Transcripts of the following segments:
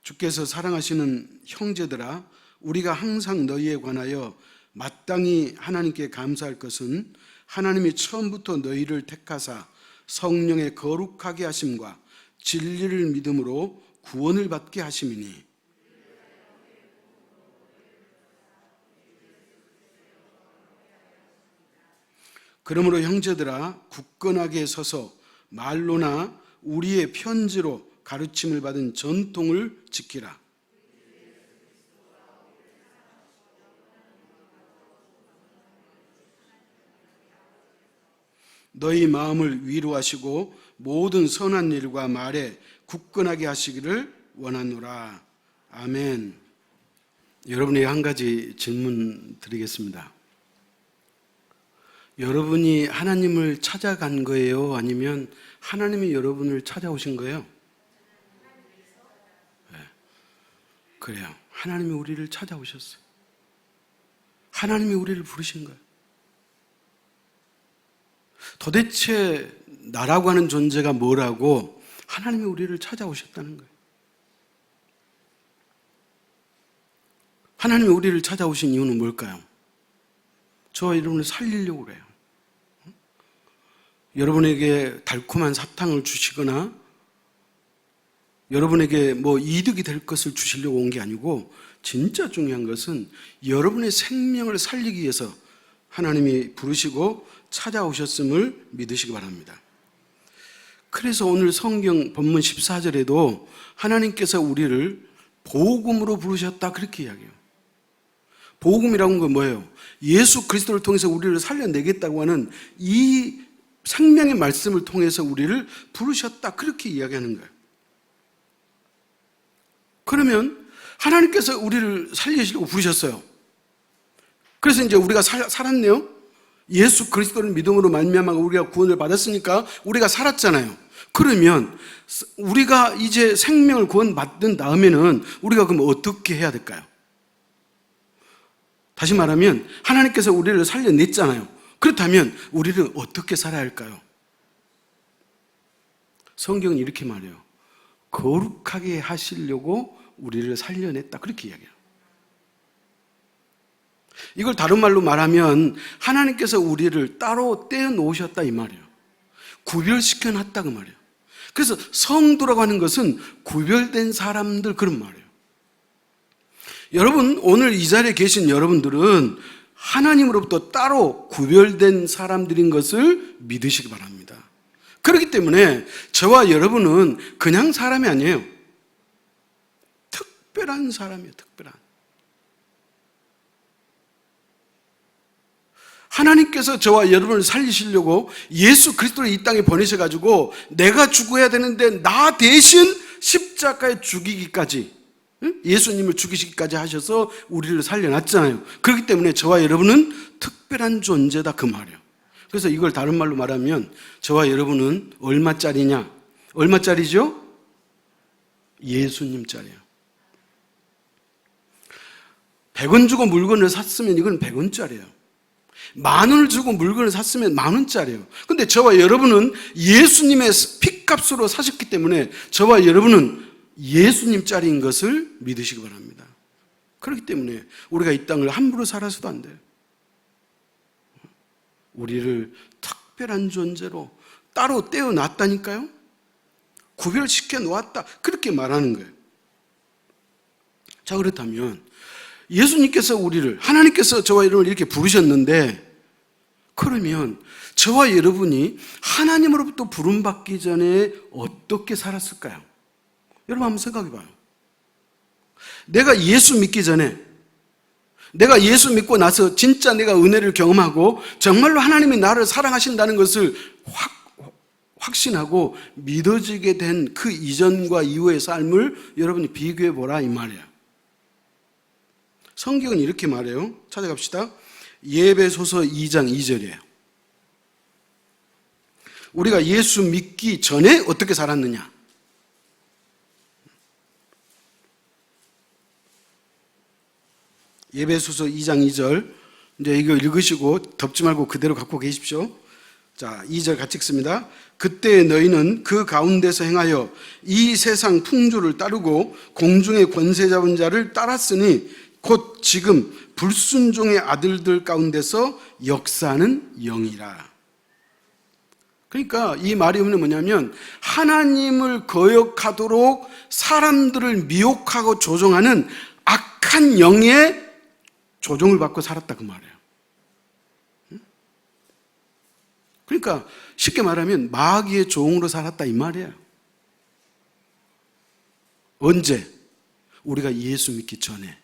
주께서 사랑하시는 형제들아, 우리가 항상 너희에 관하여 마땅히 하나님께 감사할 것은 하나님이 처음부터 너희를 택하사 성령의 거룩하게 하심과 진리를 믿음으로 구원을 받게 하심이니, 그러므로 형제들아, 굳건하게 서서 말로나 우리의 편지로 가르침을 받은 전통을 지키라. 너희 마음을 위로하시고 모든 선한 일과 말에 굳건하게 하시기를 원하노라. 아멘. 여러분에게 한 가지 질문 드리겠습니다. 여러분이 하나님을 찾아간 거예요? 아니면 하나님이 여러분을 찾아오신 거예요? 네. 그래요. 하나님이 우리를 찾아오셨어요. 하나님이 우리를 부르신 거예요. 도대체 나라고 하는 존재가 뭐라고 하나님이 우리를 찾아오셨다는 거예요. 하나님이 우리를 찾아오신 이유는 뭘까요? 저와 여러분을 살리려고 그래요. 여러분에게 달콤한 사탕을 주시거나 여러분에게 이득이 될 것을 주시려고 온 게 아니고, 진짜 중요한 것은 여러분의 생명을 살리기 위해서 하나님이 부르시고 찾아오셨음을 믿으시기 바랍니다. 그래서 오늘 성경 본문 14절에도 하나님께서 우리를 복음으로 부르셨다, 그렇게 이야기해요. 복음이라는 건 뭐예요? 예수 그리스도를 통해서 우리를 살려내겠다고 하는 이 생명의 말씀을 통해서 우리를 부르셨다, 그렇게 이야기하는 거예요. 그러면 하나님께서 우리를 살리시려고 부르셨어요. 그래서 이제 우리가 살았네요. 예수 그리스도를 믿음으로 말미암아 우리가 구원을 받았으니까 우리가 살았잖아요. 그러면 우리가 이제 생명을 구원받은 다음에는 우리가 그럼 어떻게 해야 될까요? 다시 말하면 하나님께서 우리를 살려냈잖아요. 그렇다면 우리는 어떻게 살아야 할까요? 성경은 이렇게 말해요. 거룩하게 하시려고 우리를 살려냈다, 그렇게 이야기해요. 이걸 다른 말로 말하면 하나님께서 우리를 따로 떼어놓으셨다, 이 말이에요. 구별시켜 놨다, 그 말이에요. 그래서 성도라고 하는 것은 구별된 사람들, 그런 말이에요. 여러분, 오늘 이 자리에 계신 여러분들은 하나님으로부터 따로 구별된 사람들인 것을 믿으시기 바랍니다. 그렇기 때문에 저와 여러분은 그냥 사람이 아니에요. 특별한 사람이에요, 특별한. 하나님께서 저와 여러분을 살리시려고 예수 그리스도를 이 땅에 보내셔가지고 내가 죽어야 되는데 나 대신 십자가에 죽이기까지, 예수님을 죽이시기까지 하셔서 우리를 살려놨잖아요. 그렇기 때문에 저와 여러분은 특별한 존재다, 그 말이에요. 그래서 이걸 다른 말로 말하면 저와 여러분은 얼마짜리냐? 얼마짜리죠? 예수님짜리예요. 100원 주고 물건을 샀으면 이건 100원짜리예요. 10,000원을 주고 물건을 샀으면 10,000원짜리예요. 근데 저와 여러분은 예수님의 피값으로 사셨기 때문에 저와 여러분은 예수님짜리인 것을 믿으시기 바랍니다. 그렇기 때문에 우리가 이 땅을 함부로 살아서도 안 돼요. 우리를 특별한 존재로 따로 떼어놨다니까요. 구별시켜 놓았다, 그렇게 말하는 거예요. 자, 그렇다면 예수님께서 우리를, 하나님께서 저와 여러분을 이렇게 부르셨는데, 그러면 저와 여러분이 하나님으로부터 부름받기 전에 어떻게 살았을까요? 여러분 한번 생각해 봐요. 내가 예수 믿기 전에, 내가 예수 믿고 나서 진짜 내가 은혜를 경험하고 정말로 하나님이 나를 사랑하신다는 것을 확신하고 믿어지게 된 그 이전과 이후의 삶을 여러분이 비교해 보라, 이 말이에요. 성경은 이렇게 말해요. 찾아갑시다. 예배소서 2장 2절이에요. 우리가 예수 믿기 전에 어떻게 살았느냐? 예배소서 2장 2절, 이제 이거 읽으시고 덮지 말고 그대로 갖고 계십시오. 자, 2절 같이 읽습니다. 그때 너희는 그 가운데서 행하여 이 세상 풍조를 따르고 공중의 권세 잡은 자를 따랐으니 곧 지금 불순종의 아들들 가운데서 역사하는 영이라. 그러니까 이 말이 뭐냐면 하나님을 거역하도록 사람들을 미혹하고 조종하는 악한 영의 조종을 받고 살았다 그 말이에요. 그러니까 쉽게 말하면 마귀의 종으로 살았다 이 말이에요. 언제? 우리가 예수 믿기 전에.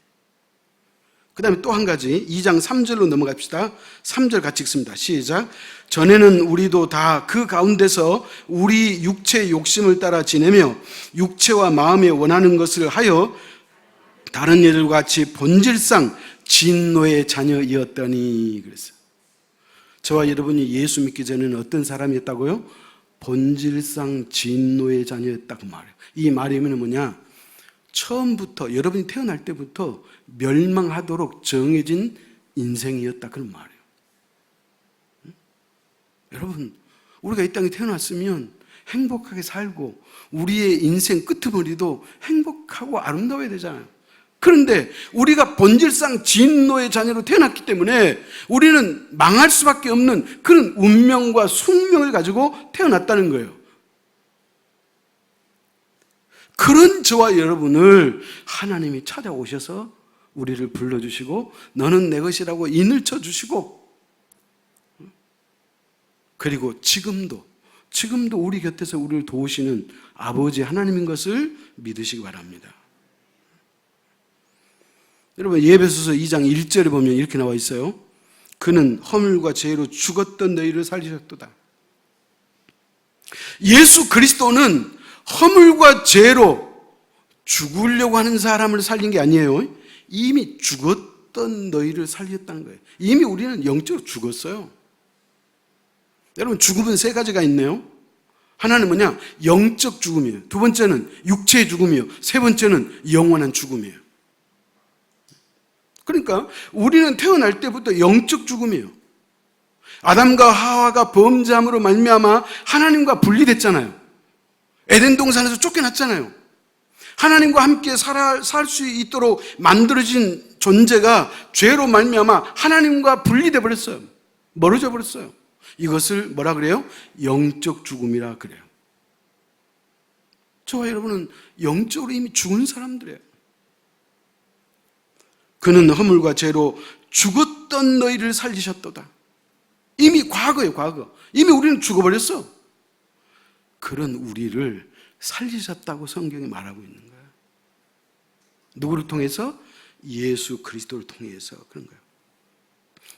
그 다음에 또 한 가지 2장 3절로 넘어갑시다. 3절 같이 읽습니다. 시작. 전에는 우리도 다 그 가운데서 우리 육체의 욕심을 따라 지내며 육체와 마음에 원하는 것을 하여 다른 이들과 같이 본질상 진노의 자녀이었더니 그랬어요. 저와 여러분이 예수 믿기 전에는 어떤 사람이었다고요? 본질상 진노의 자녀였다고 말해요. 이 말이 뭐냐? 처음부터 여러분이 태어날 때부터 멸망하도록 정해진 인생이었다 그런 말이에요. 여러분, 우리가 이 땅에 태어났으면 행복하게 살고 우리의 인생 끄트머리도 행복하고 아름다워야 되잖아요. 그런데 우리가 본질상 진노의 자녀로 태어났기 때문에 우리는 망할 수밖에 없는 그런 운명과 숙명을 가지고 태어났다는 거예요. 그런 저와 여러분을 하나님이 찾아오셔서 우리를 불러주시고 너는 내 것이라고 인을 쳐주시고 그리고 지금도 우리 곁에서 우리를 도우시는 아버지 하나님인 것을 믿으시기 바랍니다. 여러분 예배소서 2장 1절에 보면 이렇게 나와 있어요. 그는 허물과 죄로 죽었던 너희를 살리셨도다. 예수 그리스도는 허물과 죄로 죽으려고 하는 사람을 살린 게 아니에요. 이미 죽었던 너희를 살렸다는 거예요. 이미 우리는 영적으로 죽었어요. 여러분 죽음은 세 가지가 있네요. 하나는 뭐냐? 영적 죽음이에요. 두 번째는 육체의 죽음이에요. 세 번째는 영원한 죽음이에요. 그러니까 우리는 태어날 때부터 영적 죽음이에요. 아담과 하와가 범죄함으로 말미암아 하나님과 분리됐잖아요. 에덴 동산에서 쫓겨났잖아요. 하나님과 함께 살 수 있도록 만들어진 존재가 죄로 말미암아 하나님과 분리돼 버렸어요. 멀어져 버렸어요. 이것을 뭐라 그래요? 영적 죽음이라 그래요. 저와 여러분은 영적으로 이미 죽은 사람들이에요. 그는 허물과 죄로 죽었던 너희를 살리셨도다. 이미 과거예요, 과거. 이미 우리는 죽어버렸어. 그런 우리를 살리셨다고 성경이 말하고 있는 거예요. 누구를 통해서? 예수 그리스도를 통해서 그런 거예요.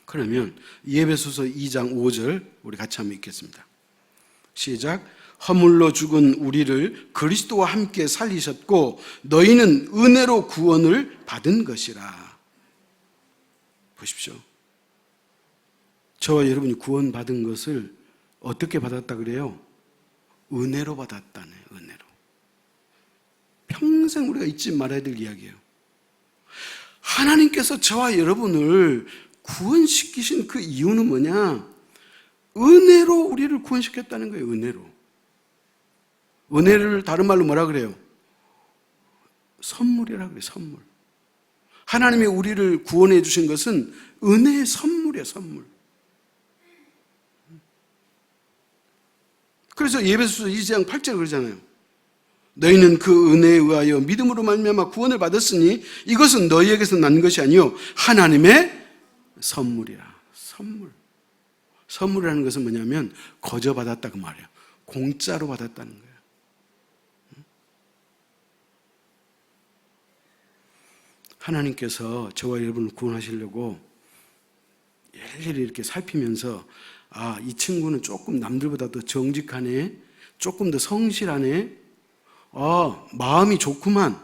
그러면 예배소서 2장 5절 우리 같이 한번 읽겠습니다. 시작. 허물로 죽은 우리를 그리스도와 함께 살리셨고 너희는 은혜로 구원을 받은 것이라. 보십시오. 저와 여러분이 구원받은 것을 어떻게 받았다 그래요? 은혜로 받았다네. 은혜로. 평생 우리가 잊지 말아야 될 이야기예요. 하나님께서 저와 여러분을 구원시키신 그 이유는 뭐냐? 은혜로 우리를 구원시켰다는 거예요. 은혜로. 은혜를 다른 말로 뭐라 그래요? 선물이라 그래요. 선물. 하나님이 우리를 구원해 주신 것은 은혜의 선물이에요. 선물. 그래서 예배소서 2장 8절 그러잖아요. 너희는 그 은혜에 의하여 믿음으로 말미암아 구원을 받았으니 이것은 너희에게서 난 것이 아니요 하나님의 선물이라. 선물. 선물이라는 것은 뭐냐면 거저 받았다 그 말이에요. 공짜로 받았다는 거예요. 하나님께서 저와 여러분을 구원하시려고 일일이 이렇게 살피면서 아, 이 친구는 조금 남들보다 더 정직하네, 조금 더 성실하네, 마음이 좋구만.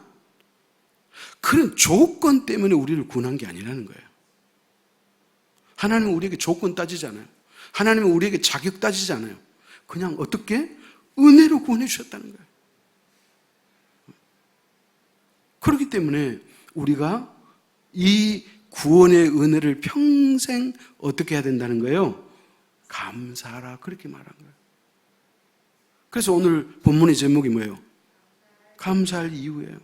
그런 조건 때문에 우리를 구원한 게 아니라는 거예요. 하나님은 우리에게 조건 따지잖아요. 하나님은 우리에게 자격 따지잖아요. 그냥 어떻게? 은혜로 구원해 주셨다는 거예요. 그렇기 때문에 우리가 이 구원의 은혜를 평생 어떻게 해야 된다는 거예요? 감사하라. 그렇게 말한 거예요. 그래서 오늘 본문의 제목이 뭐예요? 감사할 이유예요.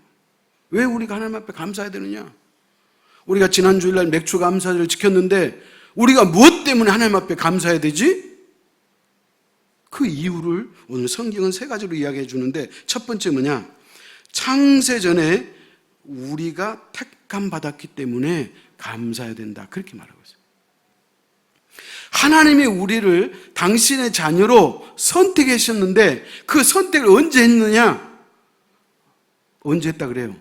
왜 우리가 하나님 앞에 감사해야 되느냐? 우리가 지난 주일날 맥주 감사절을 지켰는데 우리가 무엇 때문에 하나님 앞에 감사해야 되지? 그 이유를 오늘 성경은 3가지로 이야기해 주는데, 첫 번째 뭐냐? 창세전에 우리가 택함 받았기 때문에 감사해야 된다. 그렇게 말하고 있어요. 하나님이 우리를 당신의 자녀로 선택하셨는데 그 선택을 언제 했느냐? 언제 했다 그래요?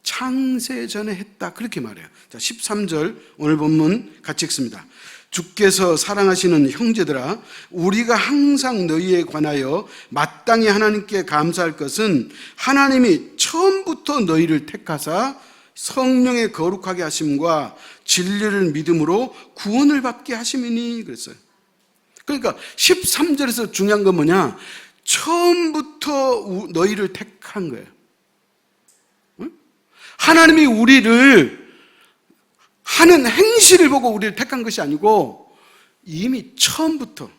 창세전에 했다. 그렇게 말해요. 자, 13절 오늘 본문 같이 읽습니다. 주께서 사랑하시는 형제들아, 우리가 항상 너희에 관하여 마땅히 하나님께 감사할 것은 하나님이 처음부터 너희를 택하사 성령의 거룩하게 하심과 진리를 믿음으로 구원을 받게 하심이니 그랬어요. 그러니까 13절에서 중요한 건 뭐냐? 처음부터 너희를 택한 거예요. 하나님이 우리를 하는 행실을 보고 우리를 택한 것이 아니고 이미 처음부터,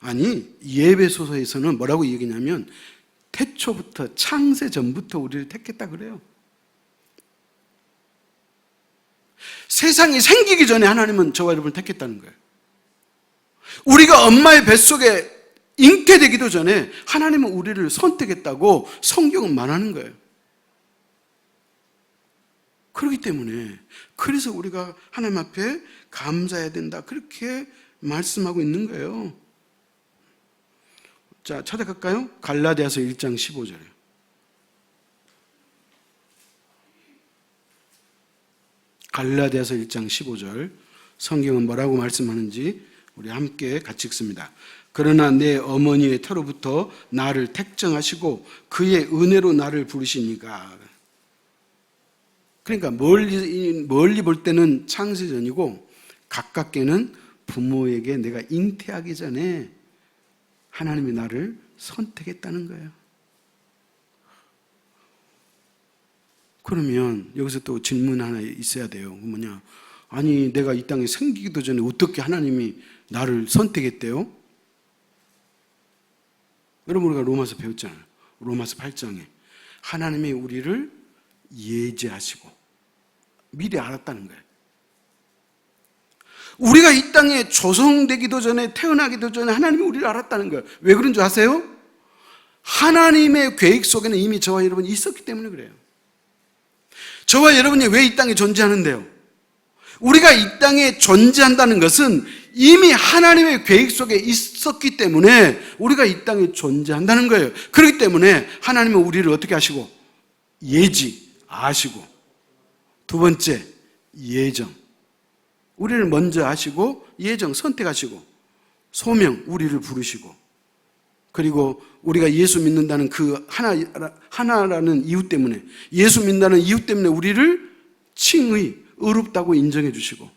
아니 예배소서에서는 뭐라고 얘기냐면 태초부터, 창세 전부터 우리를 택했다 그래요. 세상이 생기기 전에 하나님은 저와 여러분을 택했다는 거예요. 우리가 엄마의 뱃속에 잉태되기도 전에 하나님은 우리를 선택했다고 성경은 말하는 거예요. 그렇기 때문에 그래서 우리가 하나님 앞에 감사해야 된다, 그렇게 말씀하고 있는 거예요. 자, 찾아갈까요? 갈라디아서 1장 15절이에요. 갈라디아서 1장 15절 성경은 뭐라고 말씀하는지 우리 함께 같이 읽습니다. 그러나 내 어머니의 태로부터 나를 택정하시고 그의 은혜로 나를 부르시니까. 그러니까 멀리 볼 때는 창세전이고 가깝게는 부모에게 내가 잉태하기 전에 하나님이 나를 선택했다는 거예요. 그러면 여기서 또 질문 하나 있어야 돼요. 뭐냐? 아니 내가 이 땅에 생기기도 전에 어떻게 하나님이 나를 선택했대요? 여러분 우리가 로마서 배웠잖아요. 로마서 8장에 하나님이 우리를 예지하시고 미리 알았다는 거예요. 우리가 이 땅에 조성되기도 전에, 태어나기도 전에 하나님이 우리를 알았다는 거예요. 왜 그런 줄 아세요? 하나님의 계획 속에는 이미 저와 여러분이 있었기 때문에 그래요. 저와 여러분이 왜 이 땅에 존재하는데요? 우리가 이 땅에 존재한다는 것은 이미 하나님의 계획 속에 있었기 때문에 우리가 이 땅에 존재한다는 거예요. 그렇기 때문에 하나님은 우리를 어떻게 하시고? 아시고. 두 번째, 예정. 우리를 먼저 아시고, 예정, 선택하시고, 소명, 우리를 부르시고, 그리고 우리가 예수 믿는다는 그 하나라는 이유 때문에, 예수 믿는다는 이유 때문에 우리를 칭의, 의롭다고 인정해 주시고,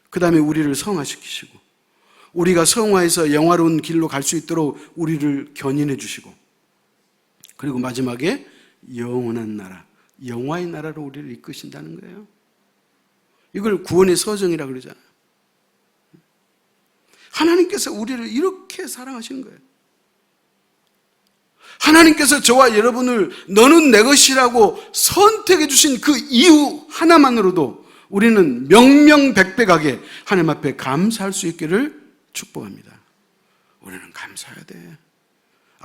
그 다음에 우리를 성화시키시고, 우리가 성화해서 영화로운 길로 갈 수 있도록 우리를 견인해 주시고, 그리고 마지막에 영원한 나라, 영화의 나라로 우리를 이끄신다는 거예요. 이걸 구원의 서정이라고 그러잖아요. 하나님께서 우리를 이렇게 사랑하시는 거예요. 하나님께서 저와 여러분을 너는 내 것이라고 선택해 주신 그 이유 하나만으로도 우리는 명명백백하게 하나님 앞에 감사할 수 있기를 축복합니다. 우리는 감사해야 돼.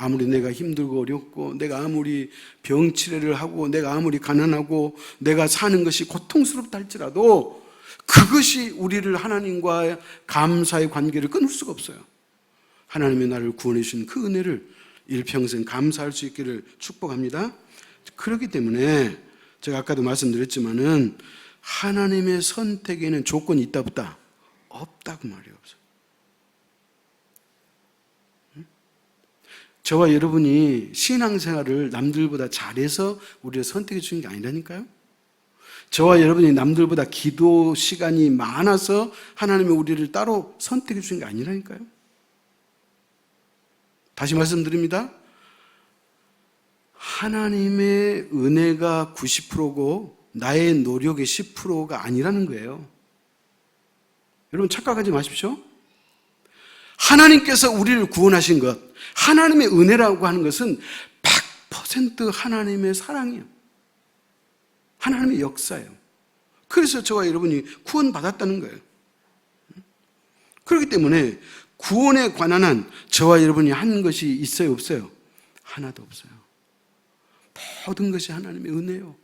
아무리 내가 힘들고 어렵고, 내가 아무리 병치레를 하고, 내가 아무리 가난하고, 내가 사는 것이 고통스럽다 할지라도 그것이 우리를 하나님과 감사의 관계를 끊을 수가 없어요. 하나님의 나를 구원해 주신 그 은혜를 일평생 감사할 수 있기를 축복합니다. 그렇기 때문에 제가 아까도 말씀드렸지만은 하나님의 선택에는 조건이 있다 없다? 없다고 말이에요. 없어요. 저와 여러분이 신앙생활을 남들보다 잘해서 우리를 선택해 주는 게 아니라니까요. 저와 여러분이 남들보다 기도 시간이 많아서 하나님이 우리를 따로 선택해 주는 게 아니라니까요. 다시 말씀드립니다. 하나님의 은혜가 90%고 나의 노력의 10%가 아니라는 거예요. 여러분 착각하지 마십시오. 하나님께서 우리를 구원하신 것, 하나님의 은혜라고 하는 것은 100% 하나님의 사랑이에요. 하나님의 역사예요. 그래서 저와 여러분이 구원받았다는 거예요. 그렇기 때문에 구원에 관한 한 저와 여러분이 한 것이 있어요, 없어요? 하나도 없어요. 모든 것이 하나님의 은혜요.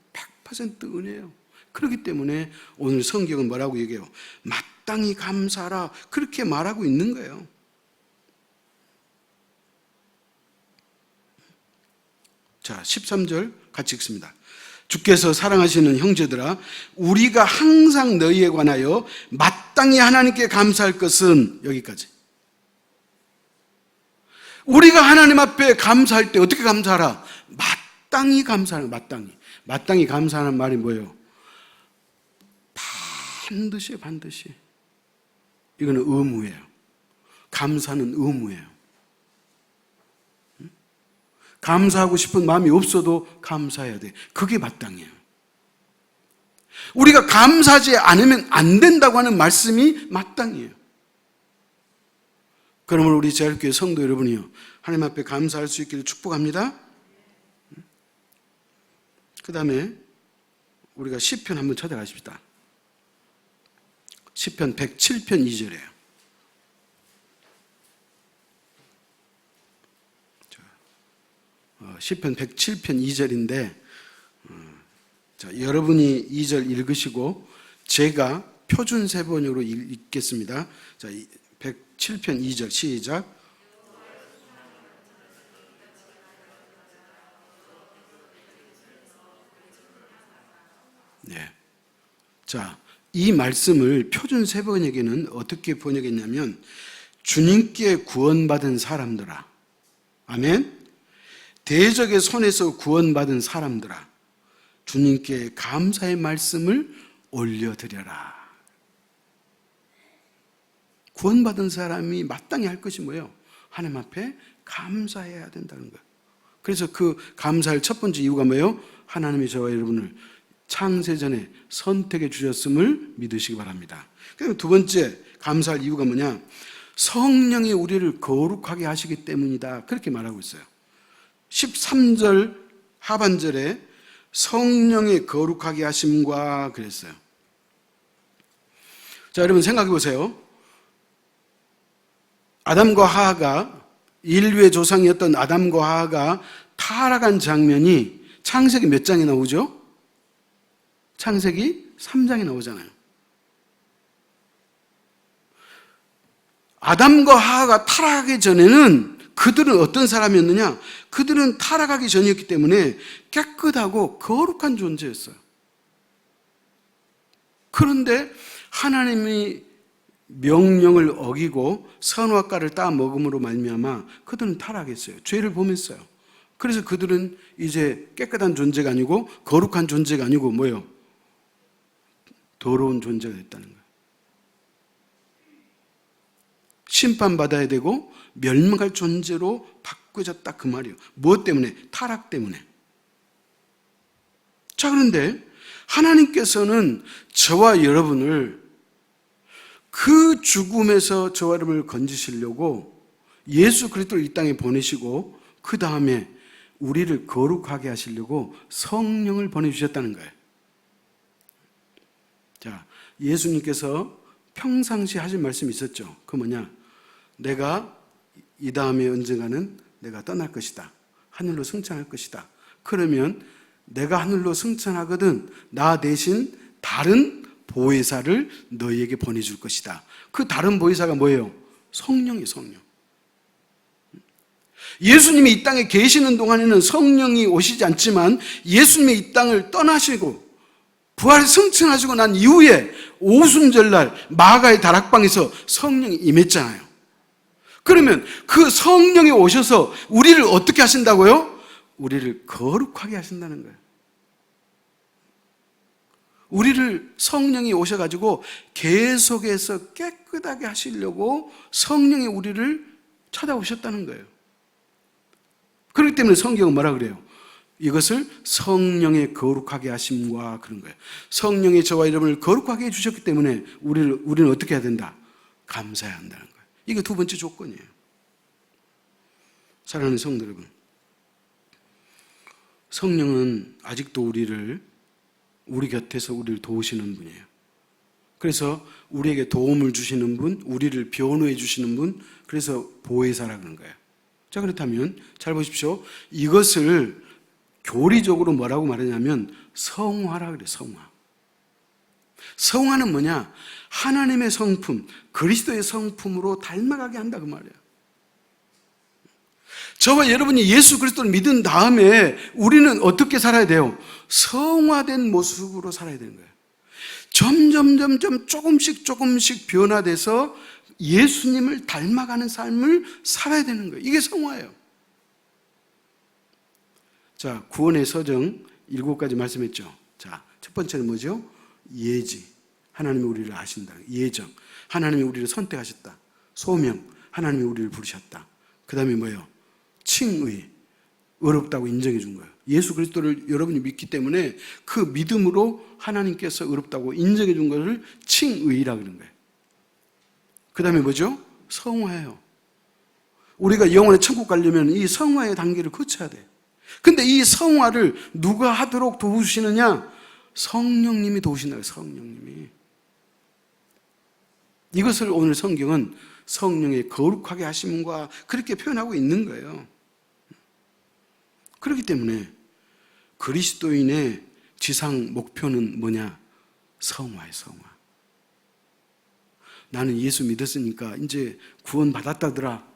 100% 은혜요. 그렇기 때문에 오늘 성경은 뭐라고 얘기해요? 마땅히 감사하라. 그렇게 말하고 있는 거예요. 자, 13절 같이 읽습니다. 주께서 사랑하시는 형제들아, 우리가 항상 너희에 관하여 마땅히 하나님께 감사할 것은, 여기까지. 우리가 하나님 앞에 감사할 때 어떻게 감사하라? 마땅히 감사하는, 마땅히 감사하는 말이 뭐예요? 반드시. 이거는 의무예요. 감사는 의무예요. 감사하고 싶은 마음이 없어도 감사해야 돼. 그게 마땅해요. 우리가 감사하지 않으면 안 된다고 하는 말씀이 마땅해요. 그러므로 우리 제일교회 성도 여러분이요, 하나님 앞에 감사할 수 있기를 축복합니다. 그 다음에 우리가 시편 한번 찾아가십시다. 시편 107편 2절이에요. 시편 107편 2절인데, 자, 여러분이 2절 읽으시고 제가 표준 세번역으로 읽겠습니다. 자, 107편 2절 시작. 네. 자, 이 말씀을 표준 세번역에는 어떻게 번역했냐면, 주님께 구원받은 사람들아, 아멘. 대적의 손에서 구원받은 사람들아, 주님께 감사의 말씀을 올려드려라. 구원받은 사람이 마땅히 할 것이 뭐예요? 하나님 앞에 감사해야 된다는 거예요. 그래서 그 감사할 첫 번째 이유가 뭐예요? 하나님이 저와 여러분을 창세전에 선택해 주셨음을 믿으시기 바랍니다. 그리고 두 번째 감사할 이유가 뭐냐? 성령이 우리를 거룩하게 하시기 때문이다. 그렇게 말하고 있어요. 13절 하반절에 성령의 거룩하게 하심과 그랬어요. 자, 여러분 생각해 보세요. 아담과 하하가, 인류의 조상이었던 아담과 하하가 타락한 장면이 창세기 몇 장에 나오죠? 창세기 3장에 나오잖아요. 아담과 하하가 타락하기 전에는 그들은 어떤 사람이었느냐? 그들은 타락하기 전이었기 때문에 깨끗하고 거룩한 존재였어요. 그런데 하나님이 명령을 어기고 선악과를 따 먹음으로 말미암아 그들은 타락했어요. 죄를 범했어요. 그래서 그들은 이제 깨끗한 존재가 아니고 거룩한 존재가 아니고 뭐예요? 더러운 존재가 됐다는 거예요. 심판받아야 되고 멸망할 존재로 바꿔졌다 그 말이에요. 무엇 때문에? 타락 때문에. 자, 그런데 하나님께서는 저와 여러분을 그 죽음에서 저와 여러분을 건지시려고 예수 그리스도를 이 땅에 보내시고 그 다음에 우리를 거룩하게 하시려고 성령을 보내주셨다는 거예요. 자, 예수님께서 평상시 하신 말씀이 있었죠. 그 뭐냐? 내가 이 다음에 언젠가는 내가 떠날 것이다. 하늘로 승천할 것이다. 그러면 내가 하늘로 승천하거든 나 대신 다른 보혜사를 너희에게 보내줄 것이다. 그 다른 보혜사가 뭐예요? 성령이에요, 성령. 예수님이 이 땅에 계시는 동안에는 성령이 오시지 않지만 예수님이 이 땅을 떠나시고 부활 승천하시고 난 이후에 오순절날 마가의 다락방에서 성령이 임했잖아요. 그러면 그 성령이 오셔서 우리를 어떻게 하신다고요? 우리를 거룩하게 하신다는 거예요. 우리를 성령이 오셔가지고 계속해서 깨끗하게 하시려고 성령이 우리를 찾아오셨다는 거예요. 그렇기 때문에 성경은 뭐라 그래요? 이것을 성령의 거룩하게 하심과 그런 거예요. 성령이 저와 여러분을 거룩하게 해주셨기 때문에 우리는 어떻게 해야 된다? 감사해야 한다는 거예요. 이게 두 번째 조건이에요. 사랑하는 성도 여러분, 성령은 아직도 우리 곁에서 우리를 도우시는 분이에요. 그래서 우리에게 도움을 주시는 분, 우리를 변호해 주시는 분, 그래서 보혜사라 그런 거예요. 자, 그렇다면 잘 보십시오. 이것을 교리적으로 뭐라고 말하냐면 성화라 그래요. 성화. 성화는 뭐냐? 하나님의 성품, 그리스도의 성품으로 닮아가게 한다 그 말이에요. 저와 여러분이 예수 그리스도를 믿은 다음에 우리는 어떻게 살아야 돼요? 성화된 모습으로 살아야 되는 거예요. 점점 조금씩 변화돼서 예수님을 닮아가는 삶을 살아야 되는 거예요. 이게 성화예요. 자, 구원의 서정 7가지 말씀했죠. 자, 첫 번째는 뭐죠? 예지. 하나님이 우리를 아신다. 예정. 하나님이 우리를 선택하셨다. 소명. 하나님이 우리를 부르셨다. 그 다음에 뭐예요? 칭의. 의롭다고 인정해 준 거예요. 예수 그리스도를 여러분이 믿기 때문에 그 믿음으로 하나님께서 의롭다고 인정해 준 것을 칭의라 그러는 거예요. 그 다음에 뭐죠? 성화예요. 우리가 영원의 천국 가려면 이 성화의 단계를 거쳐야 돼요. 근데 이 성화를 누가 하도록 도우시느냐? 성령님이 도우신다. 성령님이. 이것을 오늘 성경은 성령의 거룩하게 하심과 그렇게 표현하고 있는 거예요. 그렇기 때문에 그리스도인의 지상 목표는 뭐냐? 성화예요, 성화. 나는 예수 믿었으니까 이제 구원 받았다더라.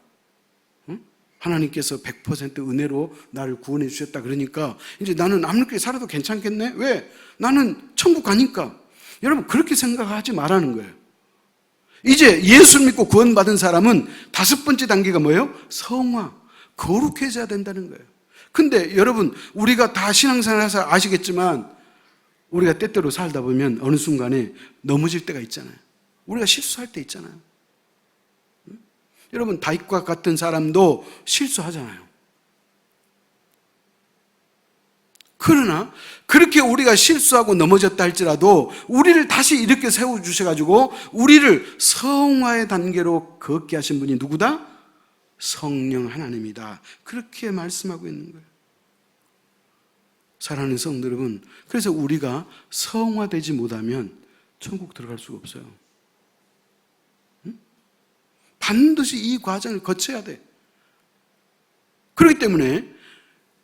응? 하나님께서 100% 은혜로 나를 구원해 주셨다. 그러니까 이제 나는 아무렇게 살아도 괜찮겠네? 왜? 나는 천국 가니까. 여러분, 그렇게 생각하지 말라는 거예요. 이제 예수 믿고 구원받은 사람은 5번째 단계가 뭐예요? 성화, 거룩해져야 된다는 거예요. 근데 여러분, 우리가 다 신앙생활해서 아시겠지만 우리가 때때로 살다 보면 어느 순간에 넘어질 때가 있잖아요. 우리가 실수할 때 있잖아요. 여러분, 다윗과 같은 사람도 실수하잖아요. 그러나 그렇게 우리가 실수하고 넘어졌다 할지라도 우리를 다시 이렇게 세워주셔가지고 우리를 성화의 단계로 걷게 하신 분이 누구다? 성령 하나님이다. 그렇게 말씀하고 있는 거예요. 사랑하는 성도 여러분, 그래서 우리가 성화되지 못하면 천국 들어갈 수가 없어요. 반드시 이 과정을 거쳐야 돼. 그렇기 때문에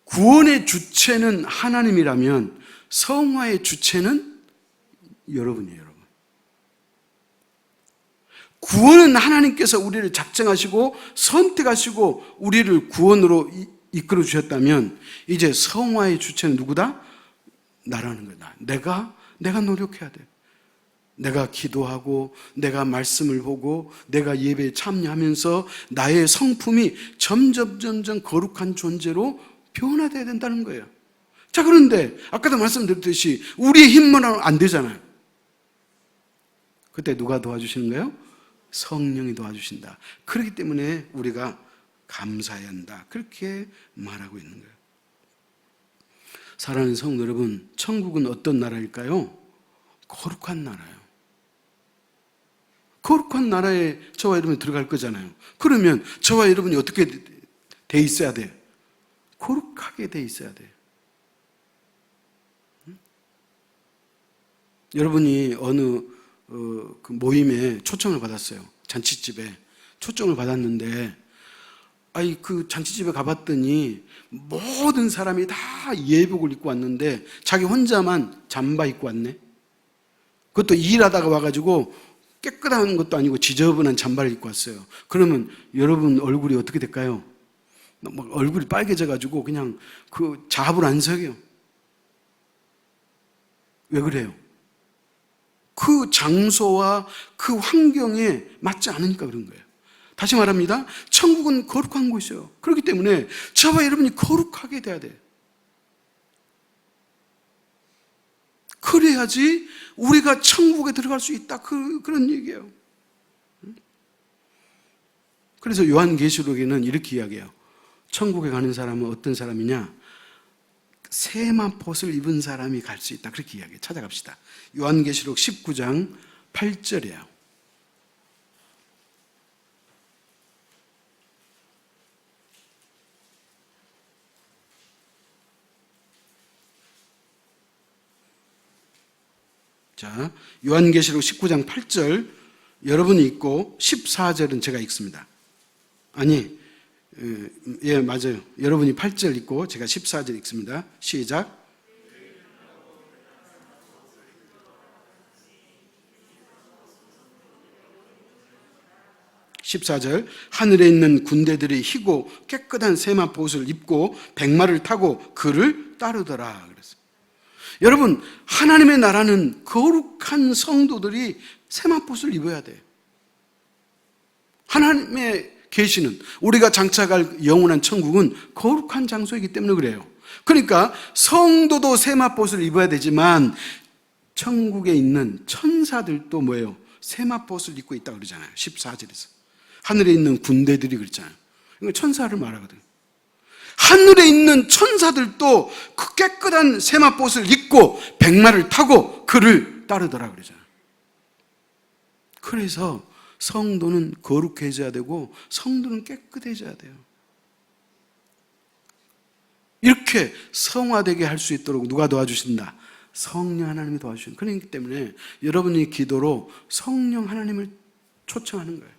구원의 주체는 하나님이라면 성화의 주체는 여러분이에요, 여러분. 구원은 하나님께서 우리를 작정하시고 선택하시고 우리를 구원으로 이끌어 주셨다면 이제 성화의 주체는 누구다? 나라는 거다. 내가 노력해야 돼. 내가 기도하고 내가 말씀을 보고 내가 예배에 참여하면서 나의 성품이 점점 거룩한 존재로 변화되어야 된다는 거예요. 자, 그런데 아까도 말씀드렸듯이 우리의 힘만으로는 안 되잖아요. 그때 누가 도와주시는 거예요? 성령이 도와주신다. 그렇기 때문에 우리가 감사해야 한다. 그렇게 말하고 있는 거예요. 사랑하는 성도 여러분, 천국은 어떤 나라일까요? 거룩한 나라예요. 거룩한 나라에 저와 여러분이 들어갈 거잖아요. 그러면 저와 여러분이 어떻게 돼 있어야 돼요? 거룩하게 돼 있어야 돼요. 여러분이 어느 그 모임에 초청을 받았어요. 잔치집에 초청을 받았는데 그 잔치집에 가봤더니 모든 사람이 다 예복을 입고 왔는데 자기 혼자만 잠바 입고 왔네. 그것도 일하다가 와가지고 깨끗한 것도 아니고 지저분한 잠바를 입고 왔어요. 그러면 여러분 얼굴이 어떻게 될까요? 막 얼굴이 빨개져가지고 그냥 그 잡을 안 서요. 왜 그래요? 그 장소와 그 환경에 맞지 않으니까 그런 거예요. 다시 말합니다. 천국은 거룩한 곳이에요. 그렇기 때문에 저와 여러분이 거룩하게 돼야 돼요. 그래야지 우리가 천국에 들어갈 수 있다. 그런 얘기예요. 그래서 요한계시록에는 이렇게 이야기해요. 천국에 가는 사람은 어떤 사람이냐? 세마포를 입은 사람이 갈 수 있다. 그렇게 이야기해요. 찾아갑시다. 요한계시록 19장 8절이에요. 자, 요한계시록 19장 8절 여러분이 읽고 14절은 제가 읽습니다. 아니, 예, 맞아요. 여러분이 8절 읽고 제가 14절 읽습니다. 시작. 14절, 하늘에 있는 군대들이 희고 깨끗한 세마포옷을 입고 백마를 타고 그를 따르더라 그랬어요. 여러분, 하나님의 나라는 거룩한 성도들이 세마포옷을 입어야 돼요. 하나님의 계시는, 우리가 장차갈 영원한 천국은 거룩한 장소이기 때문에 그래요. 그러니까 성도도 세마포옷을 입어야 되지만 천국에 있는 천사들도 뭐예요? 세마포옷을 입고 있다고 그러잖아요. 14절에서 하늘에 있는 군대들이 그랬잖아요. 이거 천사를 말하거든요. 하늘에 있는 천사들도 그 깨끗한 세마포옷을 입고 백마를 타고 그를 따르더라 그러잖아요. 그래서 성도는 거룩해져야 되고 성도는 깨끗해져야 돼요. 이렇게 성화되게 할 수 있도록 누가 도와주신다? 성령 하나님이 도와주신다. 그렇기 때문에 여러분의 기도로 성령 하나님을 초청하는 거예요.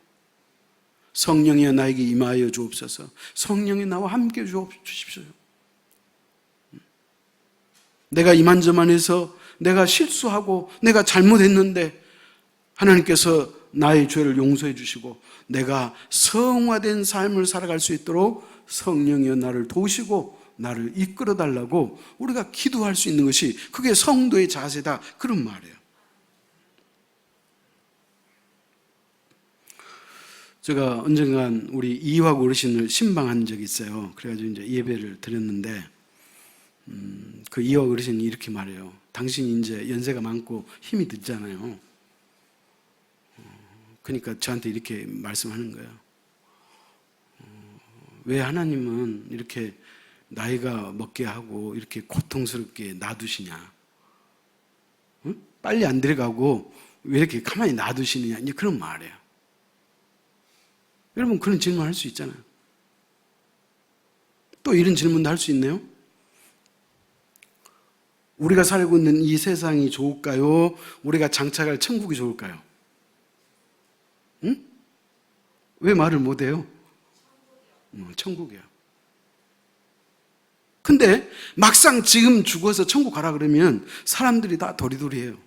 성령이여 나에게 임하여 주옵소서. 성령이 나와 함께 주십시오. 내가 이만저만해서 내가 실수하고 내가 잘못했는데 하나님께서 나의 죄를 용서해 주시고 내가 성화된 삶을 살아갈 수 있도록 성령이여 나를 도우시고 나를 이끌어 달라고 우리가 기도할 수 있는 것이 그게 성도의 자세다, 그런 말이에요. 제가 언젠간 우리 이화구 어르신을 신방한 적이 있어요. 그래가지고 이제 예배를 드렸는데 그 이화구 어르신이 이렇게 말해요. 당신이 이제 연세가 많고 힘이 들잖아요. 그러니까 저한테 이렇게 말씀하는 거예요. 왜 하나님은 이렇게 나이가 먹게 하고 이렇게 고통스럽게 놔두시냐? 응? 빨리 안 들어가고 왜 이렇게 가만히 놔두시느냐? 이제 그런 말이에요. 여러분, 그런 질문 할 수 있잖아요. 또 이런 질문도 할 수 있네요. 우리가 살고 있는 이 세상이 좋을까요? 우리가 장차갈 천국이 좋을까요? 응? 왜 말을 못해요? 천국이야. 근데 막상 지금 죽어서 천국 가라 그러면 사람들이 다 도리도리해요.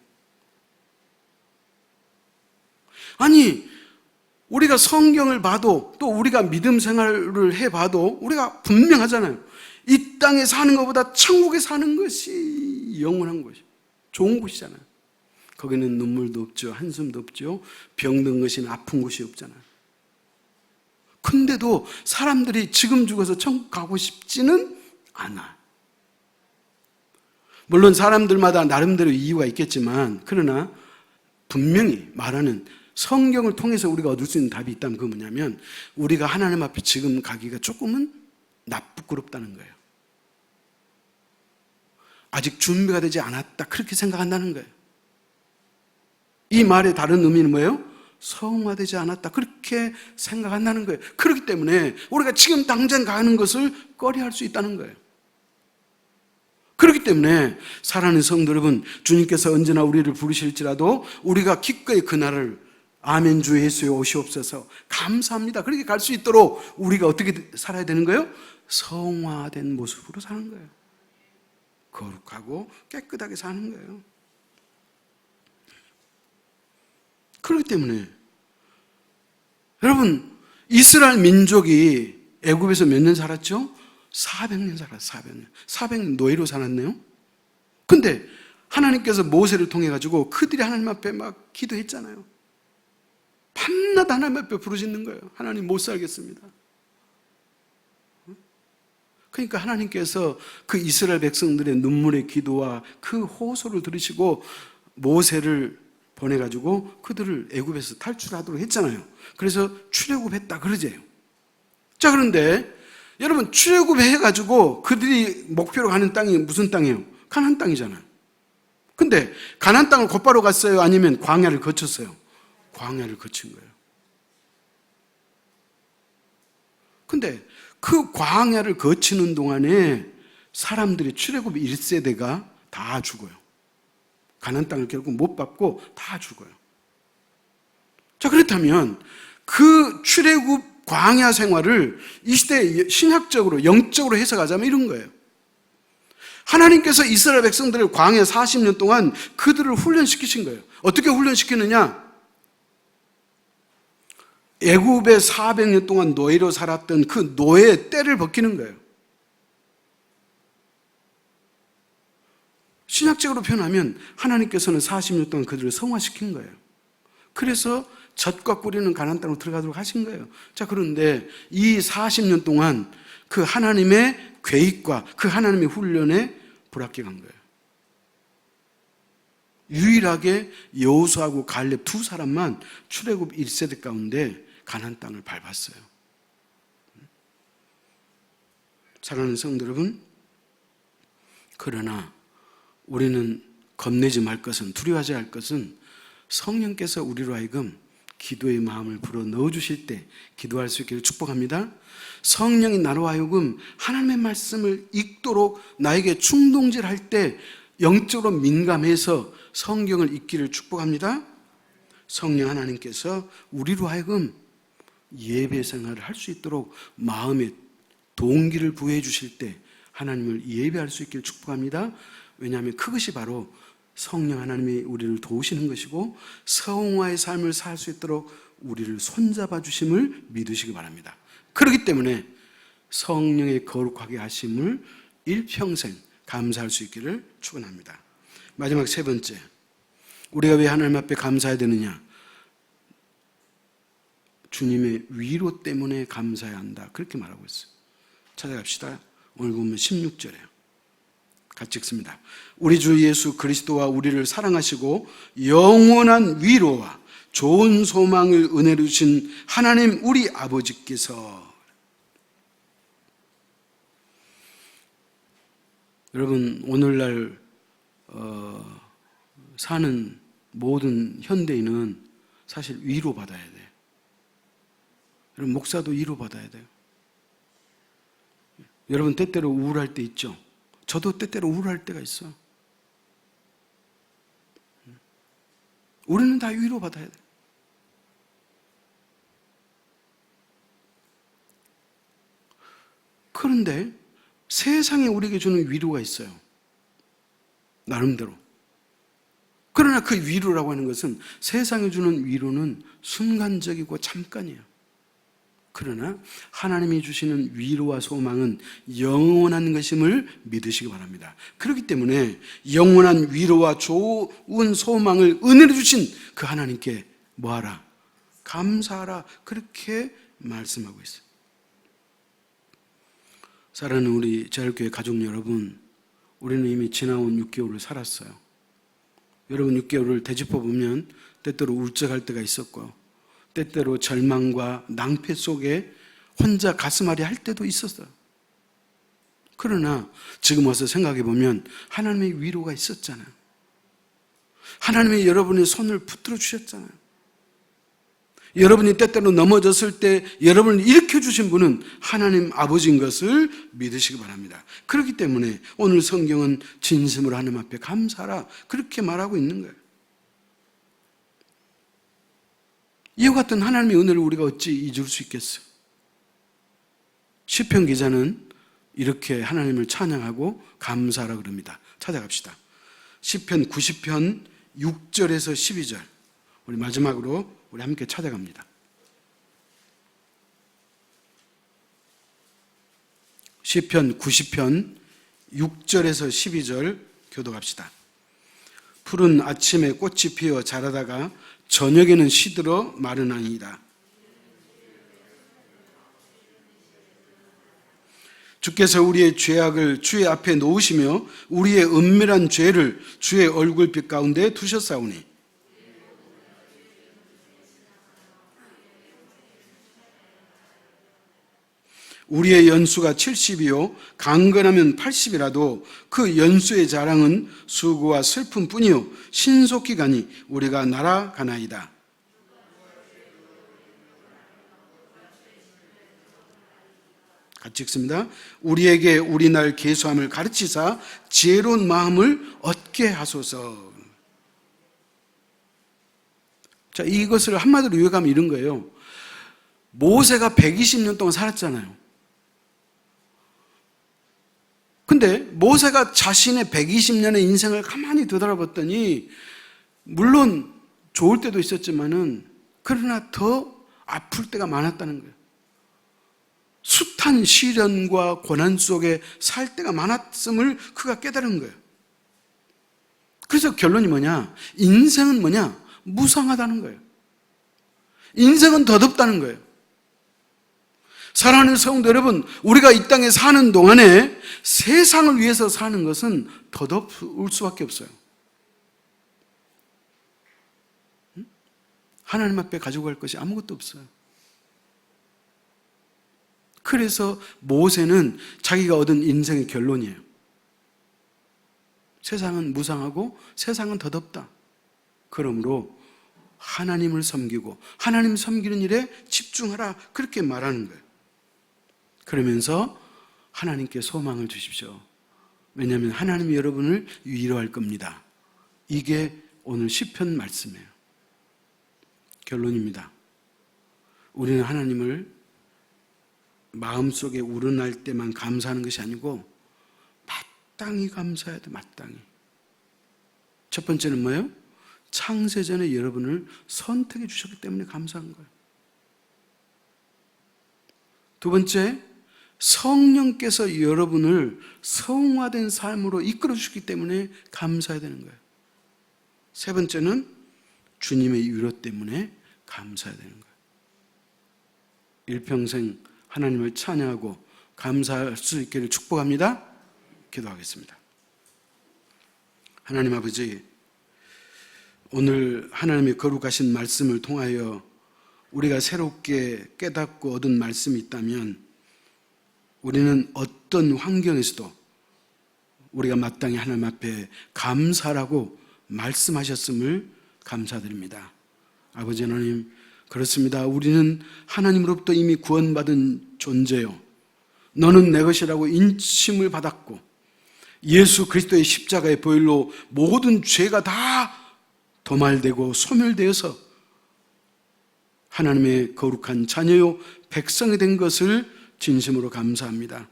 아니, 우리가 성경을 봐도 또 우리가 믿음 생활을 해봐도 우리가 분명하잖아요. 이 땅에 사는 것보다 천국에 사는 것이 영원한 것이 좋은 곳이잖아요. 거기는 눈물도 없죠. 한숨도 없죠. 병든 것이나 아픈 곳이 없잖아요. 근데도 사람들이 지금 죽어서 천국 가고 싶지는 않아. 물론 사람들마다 나름대로 이유가 있겠지만 그러나 분명히 말하는 성경을 통해서 우리가 얻을 수 있는 답이 있다면 그건 뭐냐면 우리가 하나님 앞에 지금 가기가 조금은 부끄럽다는 거예요. 아직 준비가 되지 않았다, 그렇게 생각한다는 거예요. 이 말의 다른 의미는 뭐예요? 성화되지 않았다, 그렇게 생각한다는 거예요. 그렇기 때문에 우리가 지금 당장 가는 것을 꺼려할 수 있다는 거예요. 그렇기 때문에 사랑하는 성도 여러분, 주님께서 언제나 우리를 부르실지라도 우리가 기꺼이 그날을 아멘 주 예수여 오시옵소서 감사합니다, 그렇게 갈 수 있도록 우리가 어떻게 살아야 되는 거예요? 성화된 모습으로 사는 거예요. 거룩하고 깨끗하게 사는 거예요. 그렇기 때문에 여러분, 이스라엘 민족이 애굽에서 몇 년 살았죠? 400년 살았어요. 400년 노예로 살았네요. 근데 하나님께서 모세를 통해 가지고 그들이 하나님 앞에 막 기도했잖아요. 밤낮 하나님 앞에 부르짖는 거예요. 하나님 못 살겠습니다. 그러니까 하나님께서 그 이스라엘 백성들의 눈물의 기도와 그 호소를 들으시고 모세를 보내가지고 그들을 애굽에서 탈출하도록 했잖아요. 그래서 출애굽했다 그러재요. 자, 그런데 여러분, 출애굽해가지고 그들이 목표로 가는 땅이 무슨 땅이에요? 가나안 땅이잖아요. 근데 가나안 땅을 곧바로 갔어요? 아니면 광야를 거쳤어요? 광야를 거친 거예요. 근데 그 광야를 거치는 동안에 사람들이 출애굽 1세대가 다 죽어요. 가나안 땅을 결국 못 받고 다 죽어요. 자, 그렇다면 그 출애굽 광야 생활을 이 시대에 신학적으로 영적으로 해석하자면 이런 거예요. 하나님께서 이스라엘 백성들을 광야 40년 동안 그들을 훈련시키신 거예요. 어떻게 훈련시키느냐? 애굽에 400년 동안 노예로 살았던 그 노예의 때를 벗기는 거예요. 신학적으로 표현하면 하나님께서는 40년 동안 그들을 성화시킨 거예요. 그래서 젖과 꿀이는 가나안 땅으로 들어가도록 하신 거예요. 자, 그런데 이 40년 동안 그 하나님의 계획과 그 하나님의 훈련에 불합격한 거예요. 유일하게 여호수아하고 갈렙 두 사람만 출애굽 1세대 가운데 가나안 땅을 밟았어요. 사랑하는 성도 여러분, 그러나 우리는 겁내지 말 것은, 두려워하지 할 것은 성령께서 우리로 하여금 기도의 마음을 불어 넣어주실 때 기도할 수 있기를 축복합니다. 성령이 나로 하여금 하나님의 말씀을 읽도록 나에게 충동질할 때 영적으로 민감해서 성경을 읽기를 축복합니다. 성령 하나님께서 우리로 하여금 예배 생활을 할 수 있도록 마음의 동기를 부여해 주실 때 하나님을 예배할 수 있기를 축복합니다. 왜냐하면 그것이 바로 성령 하나님이 우리를 도우시는 것이고 성화의 삶을 살 수 있도록 우리를 손잡아 주심을 믿으시기 바랍니다. 그렇기 때문에 성령의 거룩하게 하심을 일평생 감사할 수 있기를 축원합니다. 마지막 세 번째, 우리가 왜 하나님 앞에 감사해야 되느냐? 주님의 위로 때문에 감사해야 한다, 그렇게 말하고 있어요. 찾아갑시다. 오늘 보면 16절에요. 같이 읽습니다. 우리 주 예수 그리스도와 우리를 사랑하시고 영원한 위로와 좋은 소망을 은혜로 주신 하나님 우리 아버지께서, 여러분 오늘날 사는 모든 현대인은 사실 위로받아야 돼요. 여러분 목사도 위로받아야 돼요. 여러분 때때로 우울할 때 있죠? 저도 때때로 우울할 때가 있어. 우리는 다 위로받아야 돼. 그런데 세상에 우리에게 주는 위로가 있어요. 나름대로. 그러나 그 위로라고 하는 것은, 세상에 주는 위로는 순간적이고 잠깐이에요. 그러나 하나님이 주시는 위로와 소망은 영원한 것임을 믿으시기 바랍니다. 그렇기 때문에 영원한 위로와 좋은 소망을 은혜로 주신 그 하나님께 뭐하라? 감사하라. 그렇게 말씀하고 있어요. 사랑하는 우리 제일교회 가족 여러분, 우리는 이미 지나온 6개월을 살았어요. 여러분 6개월을 되짚어 보면 때때로 울적할 때가 있었고, 때때로 절망과 낭패 속에 혼자 가슴앓이 할 때도 있었어요. 그러나 지금 와서 생각해 보면 하나님의 위로가 있었잖아요. 하나님이 여러분의 손을 붙들어 주셨잖아요. 여러분이 때때로 넘어졌을 때 여러분을 일으켜 주신 분은 하나님 아버지인 것을 믿으시기 바랍니다. 그렇기 때문에 오늘 성경은 진심으로 하나님 앞에 감사하라, 그렇게 말하고 있는 거예요. 이와 같은 하나님의 은혜를 우리가 어찌 잊을 수 있겠어요? 시편 기자는 이렇게 하나님을 찬양하고 감사하라 그럽니다. 찾아갑시다. 시편 90편 6절에서 12절, 우리 마지막으로 우리 함께 찾아갑니다. 시편 90편 6절에서 12절 교독합시다. 푸른 아침에 꽃이 피어 자라다가 저녁에는 시들어 마르나이다. 주께서 우리의 죄악을 주의 앞에 놓으시며 우리의 은밀한 죄를 주의 얼굴빛 가운데 두셨사오니, 우리의 연수가 70이요 강건하면 80이라도 그 연수의 자랑은 수고와 슬픔뿐이요 신속히 가니 우리가 날아가나이다. 같이 읽습니다. 우리에게 우리 날 계수함을 가르치사 지혜로운 마음을 얻게 하소서. 자, 이것을 한마디로 요약하면 이런 거예요. 모세가 120년 동안 살았잖아요. 근데 모세가 자신의 120년의 인생을 가만히 되돌아봤더니 물론 좋을 때도 있었지만은 그러나 더 아플 때가 많았다는 거예요. 숱한 시련과 고난 속에 살 때가 많았음을 그가 깨달은 거예요. 그래서 결론이 뭐냐? 인생은 뭐냐? 무상하다는 거예요. 인생은 덧없다는 거예요. 사랑하는 성도 여러분, 우리가 이 땅에 사는 동안에 세상을 위해서 사는 것은 덧없을 수밖에 없어요. 하나님 앞에 가지고 갈 것이 아무것도 없어요. 그래서 모세는 자기가 얻은 인생의 결론이에요. 세상은 무상하고 세상은 덧없다. 그러므로 하나님을 섬기고 하나님 섬기는 일에 집중하라, 그렇게 말하는 거예요. 그러면서 하나님께 소망을 주십시오. 왜냐하면 하나님이 여러분을 위로할 겁니다. 이게 오늘 시편 말씀이에요. 결론입니다. 우리는 하나님을 마음속에 우러날 때만 감사하는 것이 아니고 마땅히 감사해야 돼, 마땅히. 첫 번째는 뭐예요? 창세전에 여러분을 선택해 주셨기 때문에 감사한 거예요. 두 번째, 성령께서 여러분을 성화된 삶으로 이끌어 주셨기 때문에 감사해야 되는 거예요. 세 번째는 주님의 위로 때문에 감사해야 되는 거예요. 일평생 하나님을 찬양하고 감사할 수 있기를 축복합니다. 기도하겠습니다. 하나님 아버지, 오늘 하나님의 거룩하신 말씀을 통하여 우리가 새롭게 깨닫고 얻은 말씀이 있다면 우리는 어떤 환경에서도 우리가 마땅히 하나님 앞에 감사라고 말씀하셨음을 감사드립니다. 아버지 하나님, 그렇습니다. 우리는 하나님으로부터 이미 구원받은 존재요, 너는 내 것이라고 인침을 받았고 예수 그리스도의 십자가의 보혈로 모든 죄가 다 도말되고 소멸되어서 하나님의 거룩한 자녀요 백성이 된 것을 진심으로 감사합니다.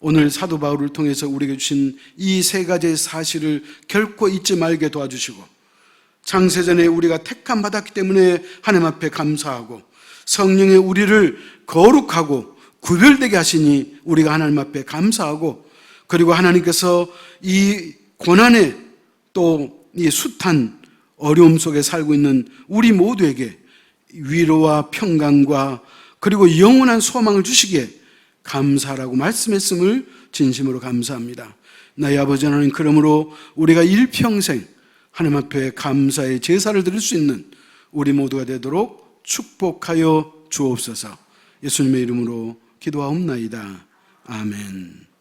오늘 사도 바울을 통해서 우리에게 주신 이 세 가지의 사실을 결코 잊지 말게 도와주시고, 창세전에 우리가 택함 받았기 때문에 하나님 앞에 감사하고, 성령의 우리를 거룩하고 구별되게 하시니 우리가 하나님 앞에 감사하고, 그리고 하나님께서 이 고난에 또 이 숱한 어려움 속에 살고 있는 우리 모두에게 위로와 평강과 그리고 영원한 소망을 주시기에 감사라고 말씀했음을 진심으로 감사합니다. 나의 아버지 하나님, 그러므로 우리가 일평생 하나님 앞에 감사의 제사를 드릴 수 있는 우리 모두가 되도록 축복하여 주옵소서. 예수님의 이름으로 기도하옵나이다. 아멘.